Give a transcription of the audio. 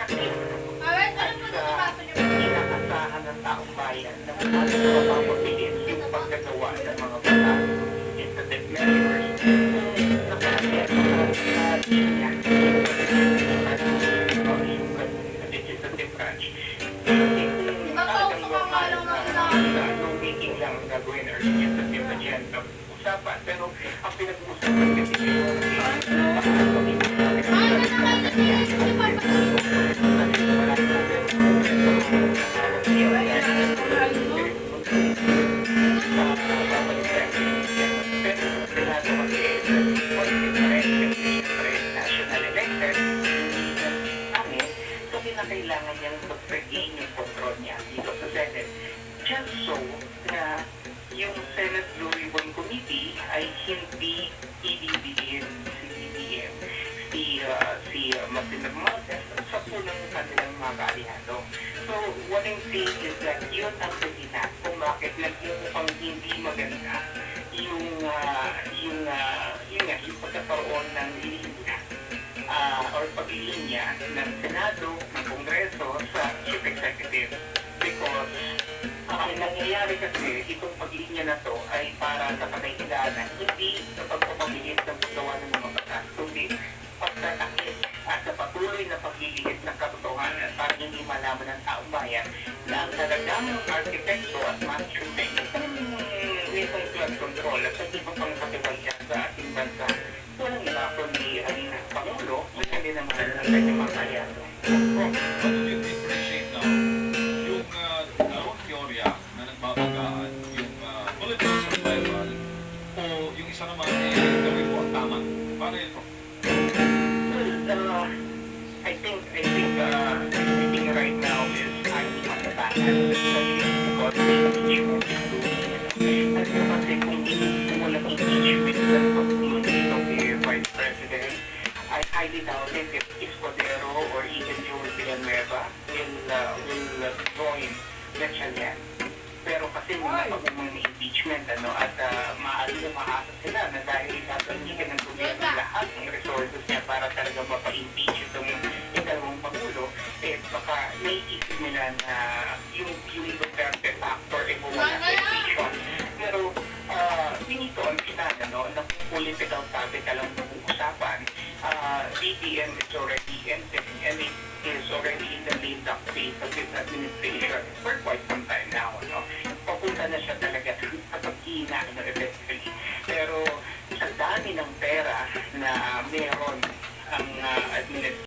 sakit at inaasahan ng taong bayan na mas mapapabilis yung paggagawa ng mga batas, incentive measures, kung nakakaya sa linya yung legislative branch. Kasi kung talagang normal na lawmaking lang ang gagawin or legislative agenda, usapan. Pero ang pinag-uusapan kasi kailangan niyang mag-regain yung control niya dito sa Senate. Just so na yung Senate Blue Ribbon Committee ay hindi ibibigin si BBM, si Martin Romualdez sa punong kanilang mga kaaliado. So, what I'm saying is that yun ang pagina kung bakit nag-iupang hindi maganda yung pagkakaroon ng linya or paglinya ng Senado, ng Kongreso sa Chief Executive. Because ang nangyayari kasi itong paglinya na to ay para sa pagkailangan, hindi sa pagpapabilis ng paggawa ng mga batas, kundi pagtatakip at sa patuloy na paglilihit ng katotohanan para hindi malaman ng taong bayan na ang talagang arkitekto at management nitong flood control at sa iba pang katiwalya sa ating bansa, walang iba kundi ang Pangulo at hindi naman ang kanyang mga kalyado. What do you differentiate now? Yung dalawang teorya na nagbabagaan, yung political survival o yung isa naman gawin mo ang tama? Paano ito? Well, I think right now is I'm on the back end, especially because the impeachment is doing at kasi kung walang impeachment ng Vice President, I highly doubt it if Escudero or even Joel Villanueva will join Gatchalian. Pero kasi napag-umang impeachment at maaari na maasa sila na dahil tatanggigan ng gobyerno lahat ng resources niya para talaga mapa-impeach itong ikalawang Pangulo, baka naiisip nila na yung Duterte factor ay mawala sa equation. Pero we need to understand na kung political topic alam na usapan, BBM is already ending and it is already in the late phase of this administration for quite some time now. Papunta na siya talaga sa pagkina eventually. Pero sa dami ng pera na meron ang administration,